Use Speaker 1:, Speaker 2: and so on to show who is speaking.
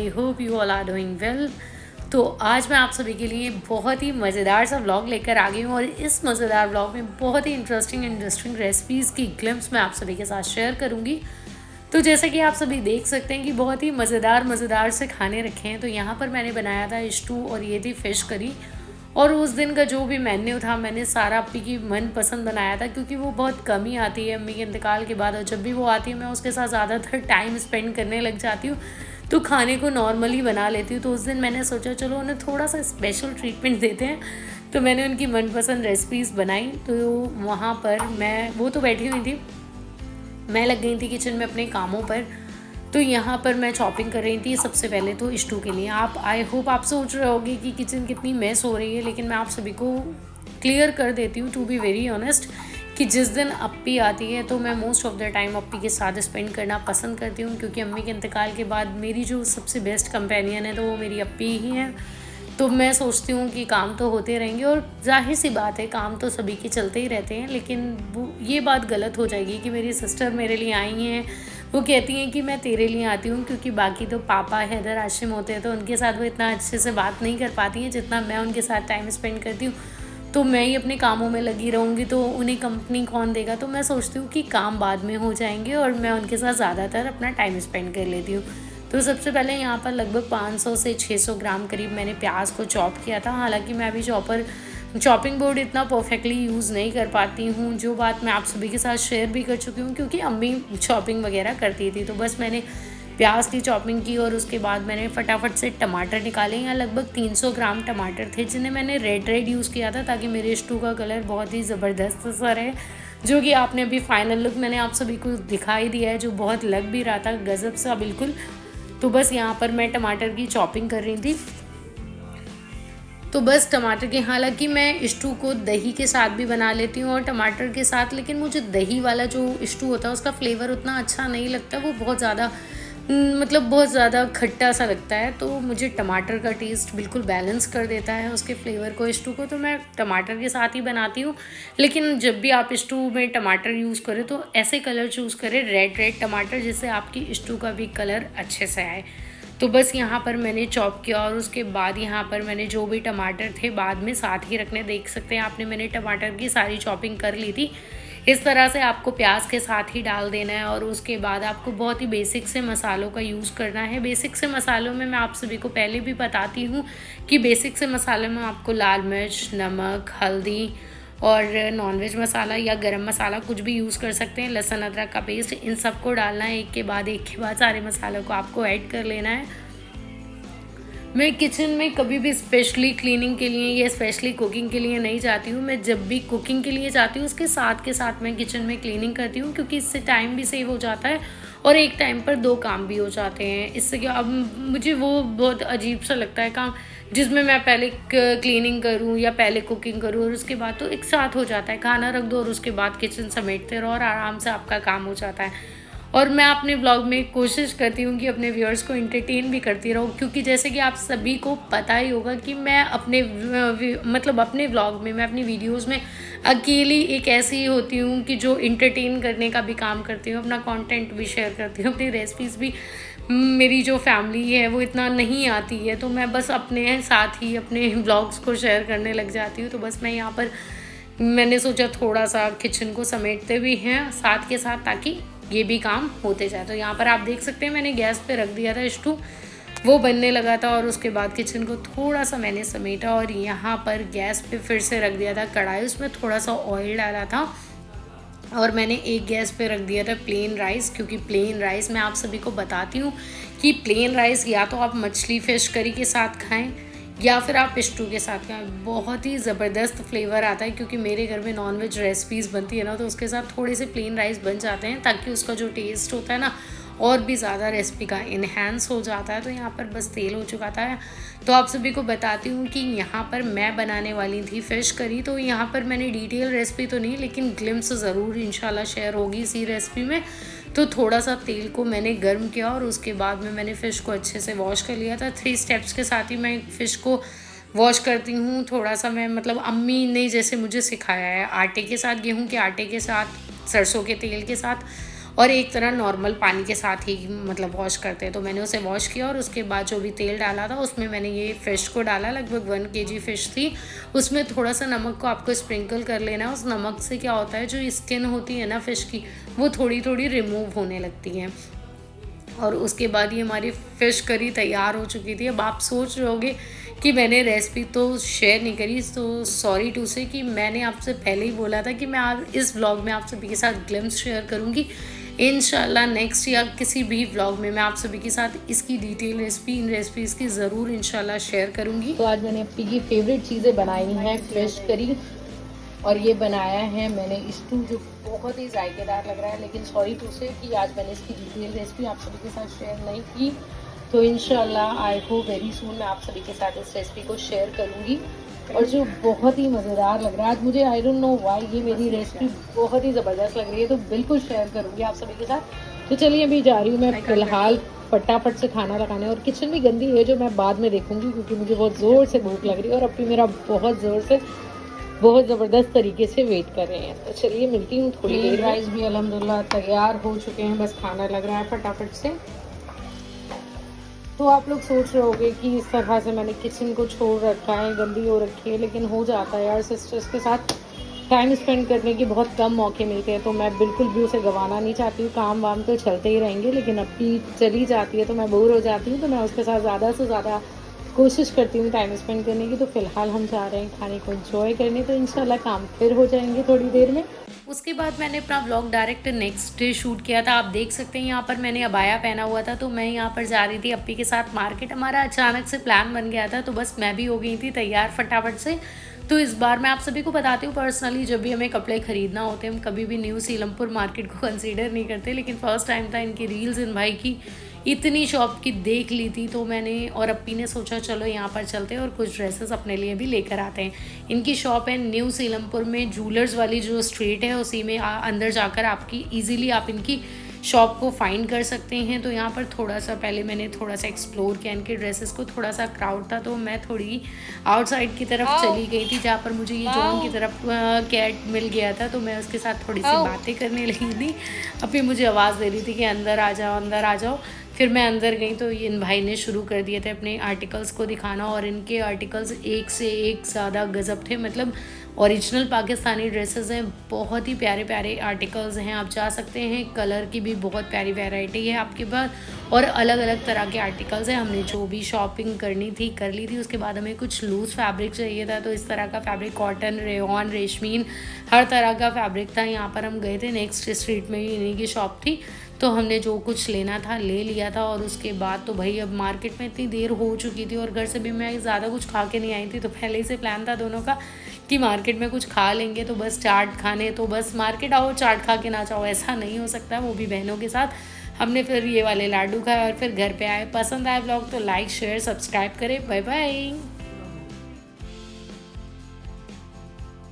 Speaker 1: I hope you all are doing well. तो आज मैं आप सभी के लिए बहुत ही मज़ेदार सा व्लॉग लेकर आ गई हूँ और इस मज़ेदार व्लॉग में बहुत ही इंटरेस्टिंग रेसिपीज़ की ग्लिम्स मैं आप सभी के साथ शेयर करूँगी। तो जैसे कि आप सभी देख सकते हैं कि बहुत ही मज़ेदार से खाने रखे हैं। तो यहाँ पर मैंने बनाया था स्टू और ये थी फ़िश करी। और उस दिन का जो भी मेन्यू था मैंने सारा अप्पी की मनपसंद बनाया था, क्योंकि वो बहुत कम ही आती है अम्मी के इंतकाल के बाद, और जब भी वो आती है मैं उसके साथ ज़्यादातर टाइम स्पेंड करने लग जाती हूँ, तो खाने को नॉर्मली बना लेती हूँ। तो उस दिन मैंने सोचा चलो उन्हें थोड़ा सा स्पेशल ट्रीटमेंट देते हैं, तो मैंने उनकी मनपसंद रेसिपीज़ बनाई। तो वहाँ पर वो तो बैठी हुई थी, मैं लग गई थी किचन में अपने कामों पर। तो यहाँ पर मैं चॉपिंग कर रही थी सबसे पहले तो स्टू के लिए। आई होप आप सोच रहे होगे कि किचन कितनी मेस हो रही है, लेकिन मैं आप सभी को क्लियर कर देती हूँ टू बी वेरी ऑनेस्ट कि जिस दिन अप्पी आती है तो मैं मोस्ट ऑफ द टाइम अप्पी के साथ स्पेंड करना पसंद करती हूँ, क्योंकि अम्मी के इंतकाल के बाद मेरी जो सबसे बेस्ट कंपेनियन है तो वो मेरी अप्पी ही है। तो मैं सोचती हूँ कि काम तो होते रहेंगे, और जाहिर सी बात है काम तो सभी के चलते ही रहते हैं, लेकिन वो ये बात गलत हो जाएगी कि मेरी सिस्टर मेरे लिए आई हैं, वो कहती हैं कि मैं तेरे लिए आती हूँ, क्योंकि बाकी तो पापा हैदर आशिम होते हैं तो उनके साथ वो इतना अच्छे से बात नहीं कर पाती हैं जितना मैं उनके साथ टाइम स्पेंड करती हूँ। तो मैं ही अपने कामों में लगी रहूँगी तो उन्हें कंपनी कौन देगा। तो मैं सोचती हूँ कि काम बाद में हो जाएंगे और मैं उनके साथ ज़्यादातर अपना टाइम स्पेंड कर लेती हूँ। तो सबसे पहले यहाँ पर लगभग 500 से 600 ग्राम करीब मैंने प्याज को चॉप किया था। हालांकि मैं अभी चॉपिंग बोर्ड इतना परफेक्टली यूज़ नहीं कर पाती हूँ, जो बात मैं आप सभी के साथ शेयर भी कर चुकी हूँ, क्योंकि अम्मी चॉपिंग वगैरह करती थी। तो बस मैंने प्याज की चॉपिंग की और उसके बाद मैंने फटाफट से टमाटर निकाले। यहाँ लगभग 300 ग्राम टमाटर थे, जिन्हें मैंने रेड यूज़ किया था ताकि मेरे स्टू का कलर बहुत ही ज़बरदस्त सा रहे, जो कि आपने अभी फाइनल लुक मैंने आप सभी को दिखाई दिया है, जो बहुत लग भी रहा था गज़ब सा बिल्कुल। तो बस यहाँ पर मैं टमाटर की चॉपिंग कर रही थी। तो बस टमाटर के, हालांकि मैं स्टू को दही के साथ भी बना लेती हूँ और टमाटर के साथ, लेकिन मुझे दही वाला जो स्टू होता है उसका फ्लेवर उतना अच्छा नहीं लगता, वो बहुत ज़्यादा मतलब बहुत ज़्यादा खट्टा सा लगता है। तो मुझे टमाटर का टेस्ट बिल्कुल बैलेंस कर देता है उसके फ्लेवर को, स्टू को। तो मैं टमाटर के साथ ही बनाती हूँ। लेकिन जब भी आप स्टू में टमाटर यूज़ करें तो ऐसे कलर चूज़ करें रेड टमाटर, जिससे आपकी स्टू का भी कलर अच्छे से आए। तो बस यहाँ पर मैंने चॉप किया और उसके बाद यहाँ पर मैंने जो भी टमाटर थे बाद में साथ ही रखने, देख सकते हैं आपने मैंने टमाटर की सारी चॉपिंग कर ली थी। इस तरह से आपको प्याज के साथ ही डाल देना है और उसके बाद आपको बहुत ही बेसिक से मसालों का यूज़ करना है। बेसिक से मसालों में मैं आप सभी को पहले भी बताती हूँ कि बेसिक से मसालों में आपको लाल मिर्च, नमक, हल्दी और नॉनवेज मसाला या गरम मसाला कुछ भी यूज़ कर सकते हैं, लहसुन अदरक का पेस्ट, इन सबको डालना है एक के बाद सारे मसालों को आपको ऐड कर लेना है। मैं किचन में कभी भी स्पेशली क्लीनिंग के लिए या स्पेशली कुकिंग के लिए नहीं जाती हूँ। मैं जब भी कुकिंग के लिए जाती हूँ उसके साथ मैं किचन में क्लीनिंग करती हूँ, क्योंकि इससे टाइम भी सेव हो जाता है और एक टाइम पर दो काम भी हो जाते हैं। इससे क्या, अब मुझे वो बहुत अजीब सा लगता है काम जिसमें मैं पहले क्लीनिंग करूँ या पहले कुकिंग करूँ और उसके बाद, तो एक साथ हो जाता है, खाना रख दो और उसके बाद किचन समेटते रहो और आराम से आपका काम हो जाता है। और मैं अपने व्लॉग में कोशिश करती हूँ कि अपने व्यूअर्स को एंटरटेन भी करती रहूँ, क्योंकि जैसे कि आप सभी को पता ही होगा कि मैं अपने अपने व्लॉग में, मैं अपनी वीडियोस में अकेली एक ऐसी होती हूँ कि जो एंटरटेन करने का भी काम करती हूँ, अपना कंटेंट भी शेयर करती हूँ, अपनी रेसिपीज़ भी। मेरी जो फैमिली है वो इतना नहीं आती है, तो मैं बस अपने साथ ही अपने व्लॉग्स को शेयर करने लग जाती हूँ। तो बस मैं यहाँ पर मैंने सोचा थोड़ा सा किचन को समेटते भी हैं साथ के साथ, ताकि ये भी काम होते जाए। तो यहाँ पर आप देख सकते हैं मैंने गैस पे रख दिया था स्टू, वो बनने लगा था और उसके बाद किचन को थोड़ा सा मैंने समेटा और यहाँ पर गैस पे फिर से रख दिया था कढ़ाई, उसमें थोड़ा सा ऑयल डाला था और मैंने एक गैस पे रख दिया था प्लेन राइस, क्योंकि प्लेन राइस मैं आप सभी को बताती हूँ कि प्लेन राइस या तो आप मछली फिश करी के साथ खाएं या फिर आप स्टू के साथ खाएं, बहुत ही ज़बरदस्त फ्लेवर आता है। क्योंकि मेरे घर में नॉनवेज रेसिपीज़ बनती है ना, तो उसके साथ थोड़े से प्लेन राइस बन जाते हैं ताकि उसका जो टेस्ट होता है ना और भी ज़्यादा रेसिपी का इन्हेंस हो जाता है। तो यहाँ पर बस तेल हो चुका था, तो आप सभी को बताती हूँ कि यहाँ पर मैं बनाने वाली थी फ़िश करी। तो यहाँ पर मैंने डिटेल रेसिपी तो नहीं, लेकिन ग्लिम्स ज़रूर इंशाल्लाह शेयर होगी इसी रेसिपी में। तो थोड़ा सा तेल को मैंने गर्म किया और उसके बाद में मैंने फ़िश को अच्छे से वॉश कर लिया था। 3 स्टेप्स के साथ ही मैं फ़िश को वॉश करती हूँ। थोड़ा सा मैं अम्मी ने जैसे मुझे सिखाया है, आटे के साथ, गेहूँ के आटे के साथ, सरसों के तेल के साथ और एक तरह नॉर्मल पानी के साथ ही मतलब वॉश करते हैं। तो मैंने उसे वॉश किया और उसके बाद जो भी तेल डाला था उसमें मैंने ये फ़िश को डाला, लगभग 1 kg फ़िश थी। उसमें थोड़ा सा नमक को आपको स्प्रिंकल कर लेना है। उस नमक से क्या होता है, जो स्किन होती है ना फ़िश की, वो थोड़ी थोड़ी रिमूव होने लगती है। और उसके बाद ये हमारी फ़िश करी तैयार हो चुकी थी। अब आप सोच रहे होगे कि मैंने रेसिपी तो शेयर नहीं करी, तो सॉरी टू से कि मैंने आपसे पहले ही बोला था कि मैं आज इस व्लॉग में आप सभी के साथ ग्लिम्स शेयर करूँगी। इंशाल्लाह नेक्स्ट या किसी भी व्लॉग में मैं आप सभी के साथ इसकी डिटेल रेसिपी, इन रेसिपीज़ की ज़रूर इंशाल्लाह शेयर करूँगी।
Speaker 2: तो आज मैंने अपनी की फेवरेट चीज़ें बनाई हैं, फिश करी, और ये बनाया है मैंने स्टू, जो बहुत ही जायकेदार लग रहा है। लेकिन सॉरी टू से कि आज मैंने इसकी डिटेल रेसिपी आप सभी के साथ शेयर नहीं की। तो इंशाल्लाह आई होप वेरी सून मैं आप सभी के साथ इस रेसिपी को शेयर करूँगी, और जो बहुत ही मज़ेदार लग रहा है आज मुझे। आई डोंट नो व्हाई ये मेरी रेसिपी बहुत ही ज़बरदस्त लग रही है, तो बिल्कुल शेयर करूँगी आप सभी के साथ। तो चलिए अभी जा रही हूँ मैं फ़िलहाल फटाफट से खाना लगाने, और किचन भी गंदी है जो मैं बाद में देखूंगी, क्योंकि मुझे बहुत ज़ोर से भूख लग रही है और अभी मेरा बहुत ज़ोर से बहुत ज़बरदस्त तरीके से वेट कर रहे हैं। तो चलिए मिलती हूँ थोड़ी देर। राइस भी अल्हम्दुलिल्लाह तैयार हो चुके हैं, बस खाना लग रहा है फटाफट से। तो आप लोग सोच रहे होंगे कि इस तरह से मैंने किचन को छोड़ रखा है, गंदी हो रखी है, लेकिन हो जाता है यार। सिस्टर्स के साथ टाइम स्पेंड करने के बहुत कम मौके मिलते हैं, तो मैं बिल्कुल भी उसे गंवाना नहीं चाहती हूँ। काम वाम तो चलते ही रहेंगे, लेकिन अब भी चली जाती है तो मैं बोर हो जाती हूँ, तो मैं उसके साथ ज़्यादा से ज़्यादा कोशिश करती हूँ टाइम स्पेंड करने की। तो फ़िलहाल हम जा रहे हैं खाने को एंजॉय करने, तो इंशाल्लाह काम फिर हो जाएंगे थोड़ी देर में।
Speaker 1: उसके बाद मैंने अपना vlog direct next day shoot किया था। आप देख सकते हैं यहाँ पर मैंने अबाया पहना हुआ था, तो मैं यहाँ पर जा रही थी अप्पी के साथ मार्केट। हमारा अचानक से प्लान बन गया था, तो बस मैं भी हो गई थी तैयार फटाफट से। तो इस बार मैं आप सभी को बताती हूँ, पर्सनली जब भी हमें कपड़े खरीदना होते हैं हम कभी भी न्यू सीलमपुर मार्केट को कंसीडर नहीं करते, लेकिन फ़र्स्ट टाइम था इनकी रील्स इन भाई की इतनी शॉप की देख ली थी, तो मैंने और अप्पी ने सोचा चलो यहाँ पर चलते हैं और कुछ ड्रेसेस अपने लिए भी लेकर आते हैं। इनकी शॉप है न्यू सीलमपुर में, जूलर्स वाली जो स्ट्रीट है उसी में अंदर जाकर आपकी इजीली आप इनकी शॉप को फाइंड कर सकते हैं। तो यहाँ पर थोड़ा सा पहले मैंने थोड़ा सा एक्सप्लोर किया इनके ड्रेसेस को, थोड़ा सा क्राउड था तो मैं थोड़ी आउटसाइड की तरफ चली गई थी, जहाँ पर मुझे ये जॉन की तरफ कैट मिल गया था, तो मैं उसके साथ थोड़ी सी बातें करने लगी थी। अभी मुझे आवाज़ दे रही थी कि अंदर आ जाओ, अंदर आ जाओ। फिर मैं अंदर गई तो इन भाई ने शुरू कर दिए थे अपने आर्टिकल्स को दिखाना, और इनके आर्टिकल्स एक से एक ज़्यादा गज़ब थे। मतलब ओरिजिनल पाकिस्तानी ड्रेसेस हैं, बहुत ही प्यारे प्यारे आर्टिकल्स हैं, आप जा सकते हैं। कलर की भी बहुत प्यारी वैरायटी है आपके पास, और अलग अलग तरह के आर्टिकल्स हैं। हमने जो भी शॉपिंग करनी थी कर ली थी। उसके बाद हमें कुछ लूज़ फैब्रिक चाहिए था, तो इस तरह का फैब्रिक कॉटन, रेयॉन, रेशमीन, हर तरह का फैब्रिक था। यहाँ पर हम गए थे, नेक्स्ट स्ट्रीट में ही इन्हीं की शॉप थी, तो हमने जो कुछ लेना था ले लिया था। और उसके बाद तो भाई अब मार्केट में इतनी देर हो चुकी थी और घर से भी मैं ज़्यादा कुछ खा के नहीं आई थी, तो पहले ही से प्लान था दोनों का कि मार्केट में कुछ खा लेंगे। तो बस चाट खाने, तो बस मार्केट आओ चाट खा के ना जाओ, ऐसा नहीं हो सकता, वो भी बहनों के साथ। हमने फिर ये वाले लाडू खाए और फिर घर पे आए। पसंद आए ब्लॉग तो लाइक शेयर सब्सक्राइब करें। Bye bye.